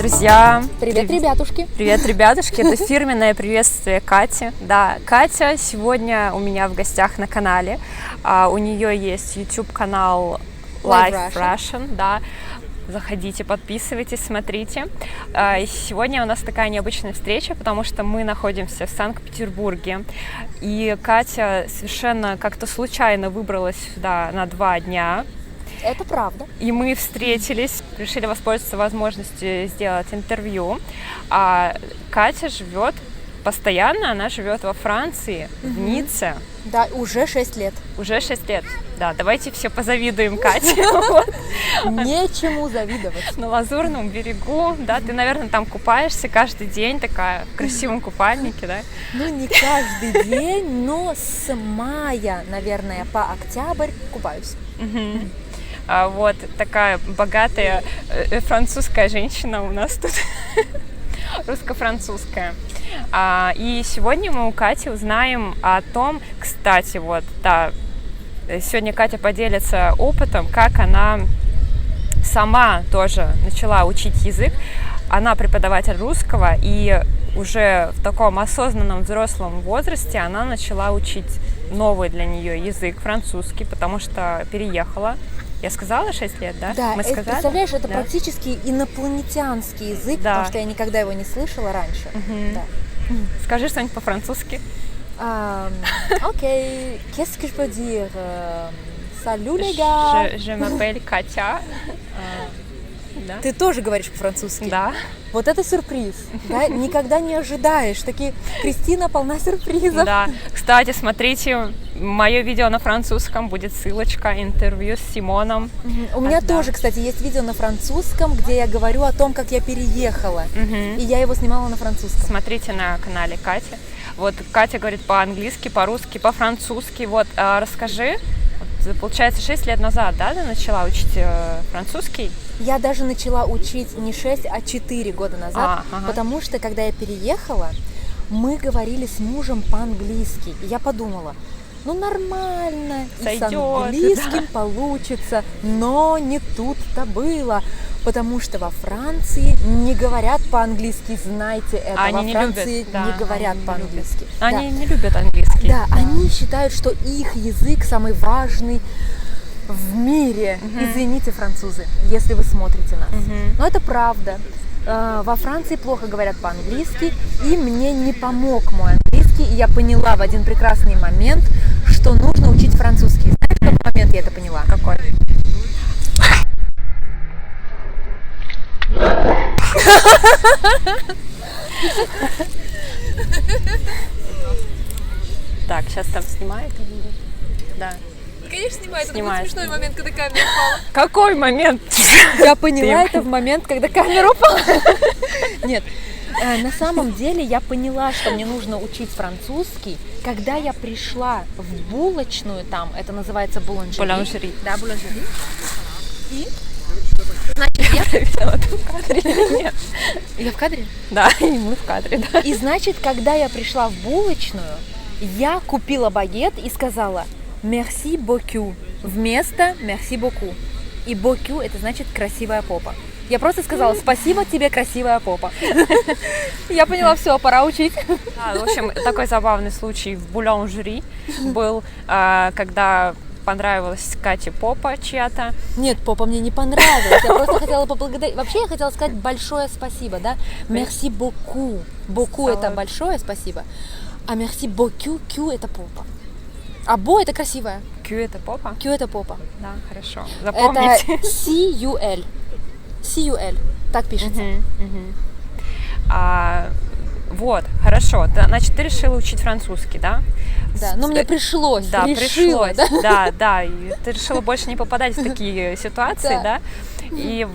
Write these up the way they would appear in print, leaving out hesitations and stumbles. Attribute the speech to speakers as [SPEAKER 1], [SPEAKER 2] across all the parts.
[SPEAKER 1] Друзья!
[SPEAKER 2] Привет, ребятушки!
[SPEAKER 1] Привет, ребятушки! Это фирменное приветствие Кати. Да, Катя сегодня у меня в гостях на канале. У нее есть YouTube-канал Live Russian. Да. Заходите, подписывайтесь, смотрите. И сегодня у нас такая необычная встреча, потому что мы находимся в Санкт-Петербурге. И Катя совершенно как-то случайно выбралась сюда на 2 дня.
[SPEAKER 2] Это правда.
[SPEAKER 1] И мы встретились, решили воспользоваться возможностью сделать интервью. А Катя живет постоянно, она живет во Франции, в Ницце.
[SPEAKER 2] Да, уже 6 лет.
[SPEAKER 1] Уже 6 лет. Да, давайте все позавидуем Кате.
[SPEAKER 2] Нечему завидовать.
[SPEAKER 1] На Лазурном берегу, да, ты, наверное, там купаешься каждый день, такая в красивом купальнике, да?
[SPEAKER 2] Ну, не каждый день, но с мая, наверное, по октябрь купаюсь.
[SPEAKER 1] Вот такая богатая французская женщина у нас тут, русско-французская. И сегодня мы у Кати узнаем о том, кстати, вот, да, сегодня Катя поделится опытом, как она сама тоже начала учить язык. Она преподаватель русского, и уже в таком осознанном взрослом возрасте она начала учить новый для нее язык, французский, потому что переехала. Я сказала 6 лет, да?
[SPEAKER 2] Да,
[SPEAKER 1] мы сказали?
[SPEAKER 2] Представляешь, это практически инопланетянский язык, потому что я никогда его не слышала раньше. Да.
[SPEAKER 1] Скажи что-нибудь по-французски.
[SPEAKER 2] Окей, qu'est-ce que je peux dire? Salut les gars!
[SPEAKER 1] Je m'appelle Катя. Да.
[SPEAKER 2] Ты тоже говоришь по-французски?
[SPEAKER 1] Да.
[SPEAKER 2] Вот это сюрприз, да? Никогда не ожидаешь. Такие, Кристина полна сюрпризов.
[SPEAKER 1] Да. Кстати, смотрите, мое видео на французском, будет ссылочка, интервью с Симоном.
[SPEAKER 2] У меня тоже, кстати, есть видео на французском, где я говорю о том, как я переехала. И я его снимала на французском.
[SPEAKER 1] Смотрите на канале Кати. Вот Катя говорит по-английски, по-русски, по-французски. Вот, расскажи, получается, 6 лет назад, да, ты начала учить французский?
[SPEAKER 2] Я даже начала учить не 6, а 4 года назад, потому что, когда я переехала, мы говорили с мужем по-английски. И я подумала, ну нормально,
[SPEAKER 1] сойдет,
[SPEAKER 2] и с английским получится, но не тут-то было. Потому что во Франции не говорят по-английски, знайте это.
[SPEAKER 1] Они
[SPEAKER 2] во Франции
[SPEAKER 1] любят, да,
[SPEAKER 2] не говорят по-английски.
[SPEAKER 1] Они не любят английский.
[SPEAKER 2] Да, они считают, что их язык самый важный в мире. Извините, французы, если вы смотрите нас. Но это правда. Во Франции плохо говорят по-английски, и мне не помог мой английский, и я поняла в один прекрасный момент, что нужно учить французский. Знаешь, в какой момент я это поняла?
[SPEAKER 1] Какой? Так, сейчас там снимает? Да.
[SPEAKER 2] Конечно, снимает. Это был смешной момент, когда камера упала.
[SPEAKER 1] Какой момент?
[SPEAKER 2] Я поняла это в момент, когда камера упала. Нет, на самом деле я поняла, что мне нужно учить французский, когда я пришла в булочную там, это называется буланжери. Да, буланжери. И, значит, я
[SPEAKER 1] видела ты в кадре или нет?
[SPEAKER 2] Я в кадре?
[SPEAKER 1] Да, и мы в кадре, да.
[SPEAKER 2] И значит, когда я пришла в булочную, я купила багет и сказала «merci beaucoup» вместо «merci beaucoup». И «beaucoup» это значит «красивая попа». Я просто сказала «спасибо тебе, красивая попа». Я поняла, все, пора учить.
[SPEAKER 1] В общем, такой забавный случай в буланжери был, когда понравилась Кате попа чья-то.
[SPEAKER 2] Нет, попа мне не понравилась. Я просто хотела поблагодарить. Вообще я хотела сказать большое спасибо, да? Merci beaucoup. Beaucoup это большое спасибо. А merci beaucoup, Q это попа. А бо это красивая.
[SPEAKER 1] Q это попа?
[SPEAKER 2] Q это попа.
[SPEAKER 1] Да, хорошо. Запомните.
[SPEAKER 2] Это C-U-L. C-U-L. Так пишется.
[SPEAKER 1] Вот, хорошо. Значит, ты решила учить французский, да?
[SPEAKER 2] Да, но мне пришлось.
[SPEAKER 1] Да,
[SPEAKER 2] пришлось.
[SPEAKER 1] Да. И ты решила больше не попадать в такие ситуации, да? И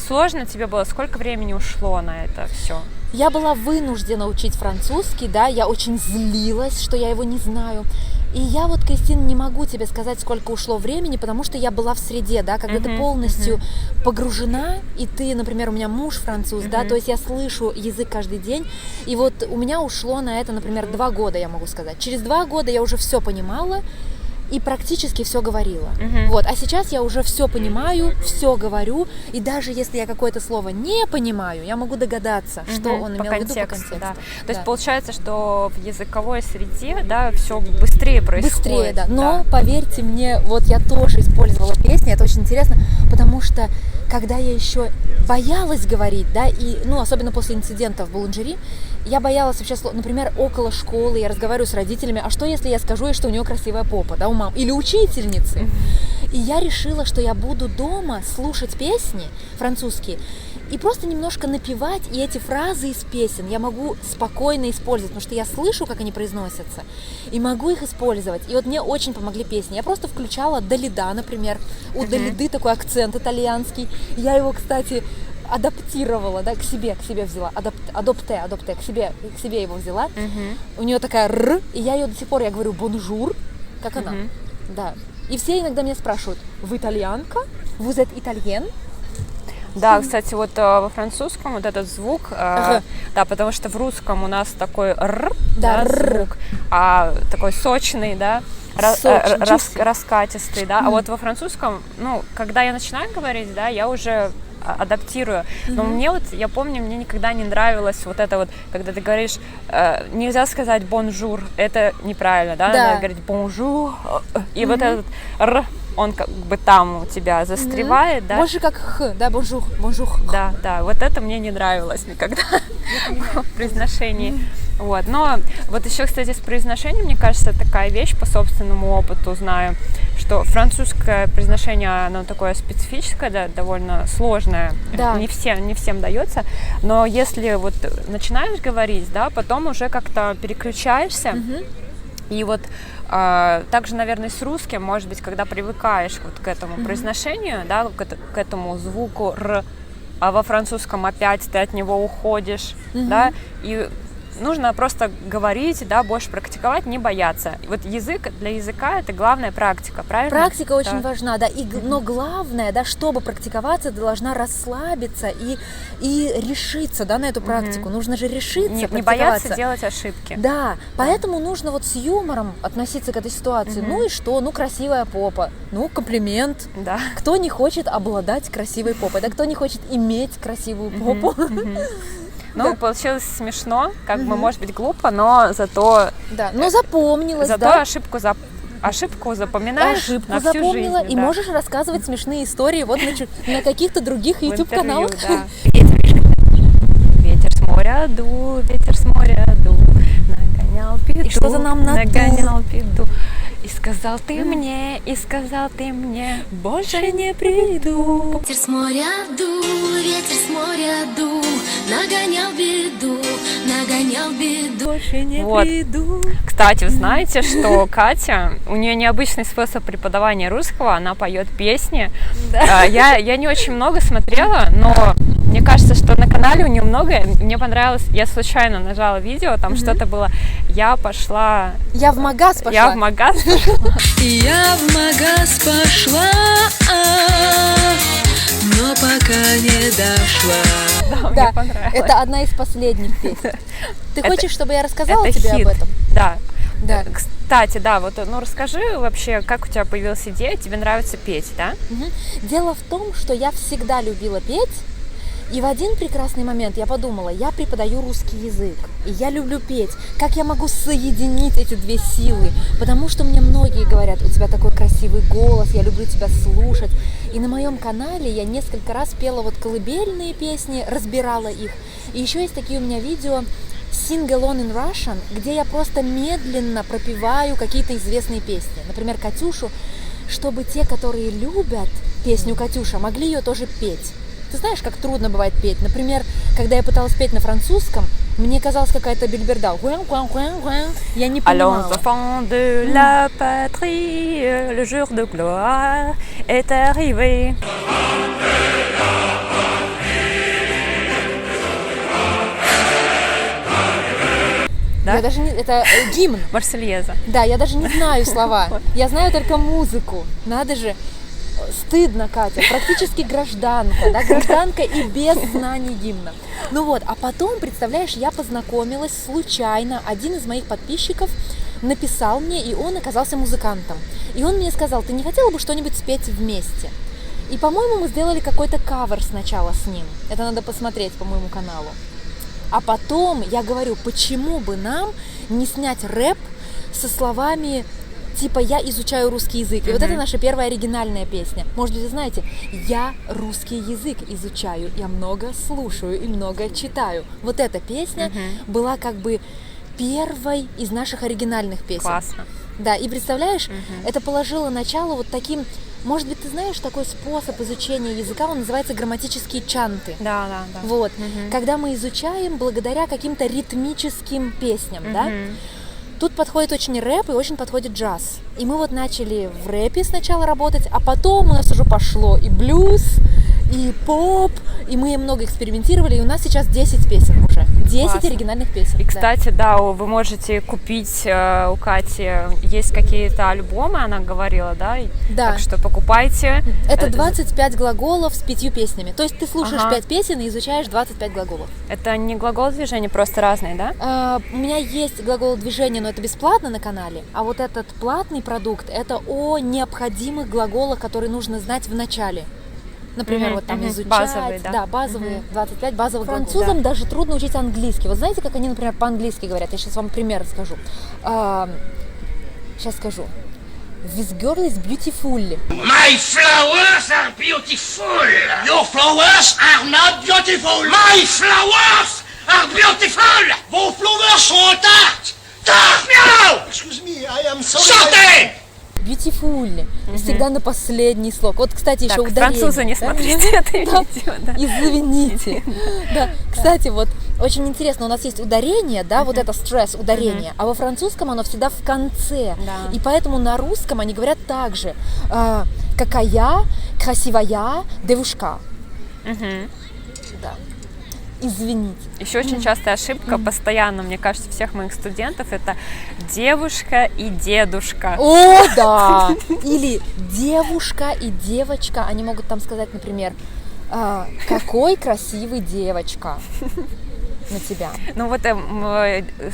[SPEAKER 1] сложно тебе было? Сколько времени ушло на это все?
[SPEAKER 2] Я была вынуждена учить французский, да, я очень злилась, что я его не знаю. И я вот, Кристина, не могу тебе сказать, сколько ушло времени, потому что я была в среде, да, когда ты полностью погружена, и ты, например, у меня муж француз, да, то есть я слышу язык каждый день, и вот у меня ушло на это, например, 2 года, я могу сказать. Через 2 года я уже все понимала, и практически все говорила. Вот. А сейчас я уже все понимаю, все говорю, и даже если я какое-то слово не понимаю, я могу догадаться, что он имел в виду по контексту.
[SPEAKER 1] Да. То есть получается, что в языковой среде, да, все быстрее происходит.
[SPEAKER 2] Быстрее, да. Но поверьте мне, вот я тоже использовала песни, это очень интересно, потому что когда я еще боялась говорить, да, и, ну, особенно после инцидента в Буланжери, я боялась вообще, например, около школы, я разговариваю с родителями, а что если я скажу ей, что у нее красивая попа, да, у мам, или учительницы? И я решила, что я буду дома слушать песни французские и просто немножко напевать, и эти фразы из песен я могу спокойно использовать, потому что я слышу, как они произносятся, и могу их использовать. И вот мне очень помогли песни. Я просто включала Далида, например. У Далиды такой акцент итальянский. Я его, кстати, адаптировала, да, к себе взяла, адопте, к себе его взяла. У нее такая р, и я ее до сих пор, я говорю бонжур, как она, да. И все иногда меня спрашивают: вы итальянка? Vous êtes italien?
[SPEAKER 1] Да, кстати, вот во французском вот этот звук, да, потому что в русском у нас такой р, да, звук, а такой сочный, да, раскатистый, да, а вот во французском, ну, когда я начинаю говорить, да, я уже адаптирую. Но мне вот, я помню, мне никогда не нравилось вот это вот, когда ты говоришь, нельзя сказать бонжур, это неправильно, да, надо говорить бонжур, и вот этот р, он как бы там у тебя застревает, да?
[SPEAKER 2] Больше как х, да, бонжур.
[SPEAKER 1] Да, вот это мне не нравилось никогда в произношении. Вот. Но вот еще, кстати, с произношением, мне кажется, такая вещь по собственному опыту знаю, что французское произношение, оно такое специфическое, да, довольно сложное, не всем дается, но если вот начинаешь говорить, да, потом уже как-то переключаешься, и вот также, наверное, с русским, может быть, когда привыкаешь вот к этому произношению, да, к этому звуку р, а во французском опять ты от него уходишь, да, и нужно просто говорить, да, больше практиковать, не бояться. Вот язык, для языка это главная практика, правильно?
[SPEAKER 2] Практика очень важна, да, но главное, да, чтобы практиковаться, ты должна расслабиться и решиться, да, на эту практику. Нужно же решиться,
[SPEAKER 1] не бояться делать ошибки.
[SPEAKER 2] Да, поэтому нужно вот с юмором относиться к этой ситуации. Ну и что? Ну, красивая попа, ну, комплимент.
[SPEAKER 1] Да.
[SPEAKER 2] Кто не хочет обладать красивой попой, да, кто не хочет иметь красивую попу?
[SPEAKER 1] Ну, получилось смешно, как бы, может быть, глупо, но зато...
[SPEAKER 2] Да, но запомнилось,
[SPEAKER 1] зато ошибку запоминаешь на всю жизнь.
[SPEAKER 2] И можешь рассказывать смешные истории вот на каких-то других YouTube-каналах.
[SPEAKER 1] Да. Ветер с моря дул, нагонял беду.
[SPEAKER 2] И что-то нам
[SPEAKER 1] нагонял беду. И сказал ты мне, больше не приду.
[SPEAKER 3] Ветер с моря дул, нагонял беду, больше не приду.
[SPEAKER 1] Кстати, вы знаете, что Катя, у нее необычный способ преподавания русского, она поет песни. Да. Я не очень много смотрела, но мне кажется, что на канале у нее много. Мне понравилось, я случайно нажала видео, там что-то было. Я в магаз пошла.
[SPEAKER 3] Я в магаз пошла, но пока не дошла.
[SPEAKER 1] Да, мне понравилось.
[SPEAKER 2] Это одна из последних песен. Ты хочешь, чтобы я рассказала тебе об этом?
[SPEAKER 1] Да. Кстати, да, вот, ну расскажи вообще, как у тебя появилась идея, тебе нравится петь, да?
[SPEAKER 2] Дело в том, что я всегда любила петь. И в один прекрасный момент я подумала, я преподаю русский язык, и я люблю петь. Как я могу соединить эти две силы? Потому что мне многие говорят, у тебя такой красивый голос, я люблю тебя слушать. И на моем канале я несколько раз пела вот колыбельные песни, разбирала их. И еще есть такие у меня видео Sing Along in Russian, где я просто медленно пропеваю какие-то известные песни. Например, Катюшу, чтобы те, которые любят песню Катюша, могли ее тоже петь. Ты знаешь, как трудно бывает петь. Например, когда я пыталась петь на французском, мне казалось какая-то бельберда. Я не понимала.
[SPEAKER 1] Allons, enfants de la patrie, le jour de gloire est arrivé. Да?
[SPEAKER 2] Я даже не... Это гимн.
[SPEAKER 1] Марсельеза.
[SPEAKER 2] Да, я даже не знаю слова. Я знаю только музыку. Надо же. Стыдно, Катя, практически гражданка, да, гражданка и без знаний гимна. Ну вот, а потом, представляешь, я познакомилась случайно, один из моих подписчиков написал мне, и он оказался музыкантом. И он мне сказал: ты не хотела бы что-нибудь спеть вместе? И, по-моему, мы сделали какой-то кавер сначала с ним. Это надо посмотреть по моему каналу. А потом я говорю, почему бы нам не снять рэп со словами типа «я изучаю русский язык». И вот это наша первая оригинальная песня. Может быть, вы знаете, я русский язык изучаю, я много слушаю и много читаю. Вот эта песня была как бы первой из наших оригинальных песен.
[SPEAKER 1] Классно.
[SPEAKER 2] Да, и представляешь, это положило начало вот таким... Может быть, ты знаешь такой способ изучения языка, он называется грамматические чанты.
[SPEAKER 1] Да.
[SPEAKER 2] Вот, когда мы изучаем благодаря каким-то ритмическим песням, да? Тут подходит очень рэп и очень подходит джаз. И мы вот начали в рэпе сначала работать, а потом у нас уже пошло и блюз, и поп, и мы много экспериментировали, и у нас сейчас 10 песен уже. 10
[SPEAKER 1] Классно.
[SPEAKER 2] Оригинальных песен.
[SPEAKER 1] И, кстати, да, вы можете купить у Кати, есть какие-то альбомы, она говорила, да?
[SPEAKER 2] Да.
[SPEAKER 1] Так что покупайте.
[SPEAKER 2] Это 25 глаголов с 5 песнями. То есть ты слушаешь
[SPEAKER 1] Ага.
[SPEAKER 2] 5 песен и изучаешь 25 глаголов.
[SPEAKER 1] Это не глагол движения, просто разные, да?
[SPEAKER 2] У меня есть глагол движения, но это бесплатно на канале. А вот этот платный продукт, это о необходимых глаголах, которые нужно знать в начале. Например, вот там изучать,
[SPEAKER 1] базовые, да?
[SPEAKER 2] Базовые, 25 базовых глаголов. Французам даже трудно учить английский. Вот знаете, как они, например, по-английски говорят? Я сейчас вам пример расскажу. Сейчас скажу. This girl is beautiful.
[SPEAKER 4] My flowers are beautiful. Your flowers are not beautiful. My flowers are beautiful. Vos flowers sont tartes. Tartes, miaou! Excuse me, I am sorry. Sortez!
[SPEAKER 2] Beautiful. Всегда на последний слог. Вот, кстати, еще
[SPEAKER 1] Так,
[SPEAKER 2] ударение.
[SPEAKER 1] французы, не
[SPEAKER 2] да?
[SPEAKER 1] смотрите это видео, да.
[SPEAKER 2] Извините. Да. Кстати, вот очень интересно, у нас есть ударение, да, вот это стресс, ударение, а во французском оно всегда в конце.
[SPEAKER 1] Да.
[SPEAKER 2] И поэтому на русском они говорят так же. Какая красивая девушка. Да. Извините.
[SPEAKER 1] Еще очень частая ошибка, постоянно, мне кажется, всех моих студентов, это девушка и дедушка.
[SPEAKER 2] О, да! Или девушка и девочка. Они могут там сказать, например, какой красивый девочка на тебя.
[SPEAKER 1] Ну вот,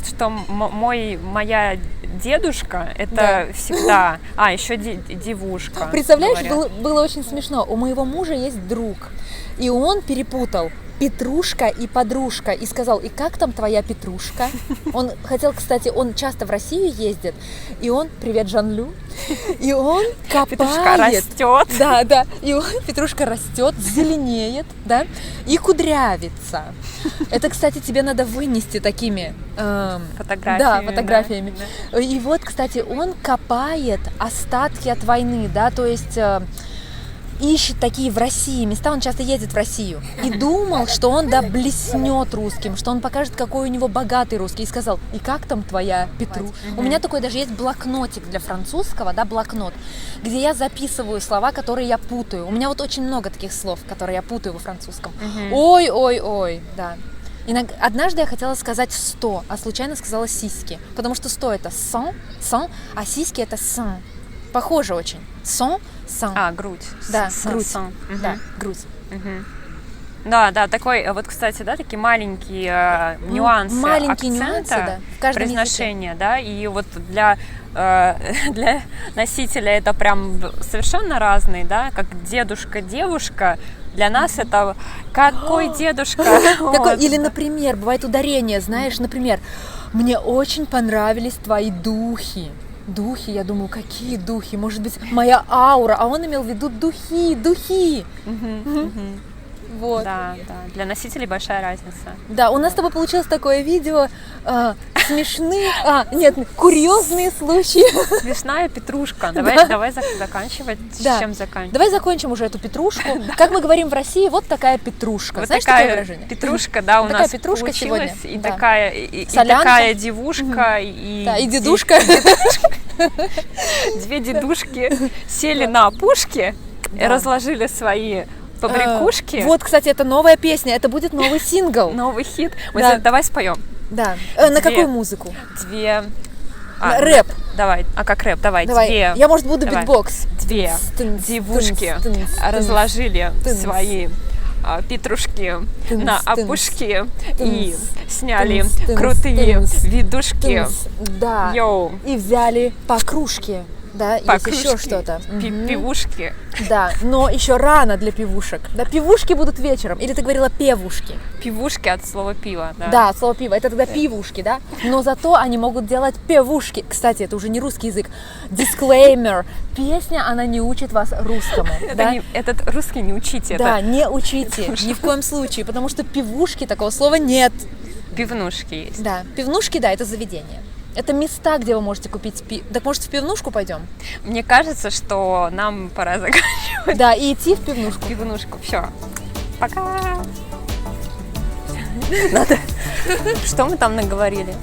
[SPEAKER 1] что моя дедушка, это
[SPEAKER 2] Да.
[SPEAKER 1] всегда... еще девушка.
[SPEAKER 2] Представляешь,
[SPEAKER 1] говорят.
[SPEAKER 2] было очень смешно. У моего мужа есть друг, и он перепутал Петрушка и подружка, и сказал: и как там твоя Петрушка? Он хотел, кстати, он часто в Россию ездит, и он, привет, Жан-Лю, и он копает.
[SPEAKER 1] Петрушка растет.
[SPEAKER 2] Да, и Петрушка растет, зеленеет, да, и кудрявится. Это, кстати, тебе надо вынести такими
[SPEAKER 1] Фотографиями.
[SPEAKER 2] Да, фотографиями.
[SPEAKER 1] Да.
[SPEAKER 2] И вот, кстати, он копает остатки от войны, да, то есть ищет такие в России места, он часто ездит в Россию, и думал, что он, да, блеснет русским, что он покажет, какой у него богатый русский, и сказал: и как там твоя Петру? У меня такой даже есть блокнотик для французского, да, блокнот, где я записываю слова, которые я путаю. У меня вот очень много таких слов, которые я путаю во французском. Ой, да. Однажды я хотела сказать 100, а случайно сказала сиськи, потому что 100 это сан, а сиськи это сан. Похоже очень. Сан.
[SPEAKER 1] Грудь.
[SPEAKER 2] Да, грудь.
[SPEAKER 1] Да,
[SPEAKER 2] грудь.
[SPEAKER 1] Да, такой, вот, кстати, да, такие маленькие нюансы,
[SPEAKER 2] маленькие
[SPEAKER 1] акцента,
[SPEAKER 2] нюансы, да, в каждом
[SPEAKER 1] произношения, да, и вот для носителя это прям совершенно разные, да, как дедушка, девушка, для нас это какой дедушка.
[SPEAKER 2] Или, например, бывает ударение, знаешь, например, мне очень понравились твои духи. Духи, я думаю, какие духи? Может быть, моя аура, а он имел в виду духи. Вот.
[SPEAKER 1] Да, для носителей большая разница.
[SPEAKER 2] Да, у нас с тобой получилось такое видео, смешные, курьезные случаи.
[SPEAKER 1] Смешная Петрушка. Давай заканчивать.
[SPEAKER 2] Да.
[SPEAKER 1] С чем заканчивать?
[SPEAKER 2] Давай закончим уже эту Петрушку. Как мы говорим в России, вот такая Петрушка.
[SPEAKER 1] Вот
[SPEAKER 2] Знаешь
[SPEAKER 1] такая
[SPEAKER 2] такое выражение?
[SPEAKER 1] Петрушка, да, у
[SPEAKER 2] Такая
[SPEAKER 1] нас
[SPEAKER 2] Петрушка
[SPEAKER 1] получилась,
[SPEAKER 2] сегодня,
[SPEAKER 1] и
[SPEAKER 2] да.
[SPEAKER 1] такая девушка,
[SPEAKER 2] и дедушка.
[SPEAKER 1] Две дедушки сели на опушке, разложили свои побрякушки.
[SPEAKER 2] Вот, кстати, это новая песня, это будет новый сингл.
[SPEAKER 1] Новый хит.
[SPEAKER 2] Да.
[SPEAKER 1] Давай споем.
[SPEAKER 2] Да. На какую музыку? Рэп.
[SPEAKER 1] Давай. А как рэп? Давай. Две.
[SPEAKER 2] Я, может, буду битбокс.
[SPEAKER 1] Две девушки разложили свои петрушки
[SPEAKER 2] Тынс,
[SPEAKER 1] на
[SPEAKER 2] тынс,
[SPEAKER 1] опушке и сняли
[SPEAKER 2] тынс, тынс,
[SPEAKER 1] крутые
[SPEAKER 2] тынс,
[SPEAKER 1] видушки.
[SPEAKER 2] Да.
[SPEAKER 1] Йоу.
[SPEAKER 2] И взяли по кружке. Да, есть еще
[SPEAKER 1] Покружки,
[SPEAKER 2] что-то. Мгм.
[SPEAKER 1] пивушки.
[SPEAKER 2] Да, но еще рано для пивушек. Да, пивушки будут вечером. Или ты говорила певушки?
[SPEAKER 1] Пивушки от слова пиво, да.
[SPEAKER 2] Да, слово пиво. Это тогда пивушки, да? Но зато они могут делать певушки. Кстати, это уже не русский язык. Disclaimer. Песня, она не учит вас русскому. Да?
[SPEAKER 1] Этот русский не учите.
[SPEAKER 2] Да,
[SPEAKER 1] Это
[SPEAKER 2] не учите. Ни в коем случае. Потому что пивушки, такого слова нет.
[SPEAKER 1] пивнушки есть.
[SPEAKER 2] Да, пивнушки, да, это заведение. Это места, где вы можете купить пиво. Так может в пивнушку пойдем?
[SPEAKER 1] Мне кажется, что нам пора заканчивать
[SPEAKER 2] Да, и идти в пивнушку.
[SPEAKER 1] пивнушку. Все. Пока. Что мы там наговорили?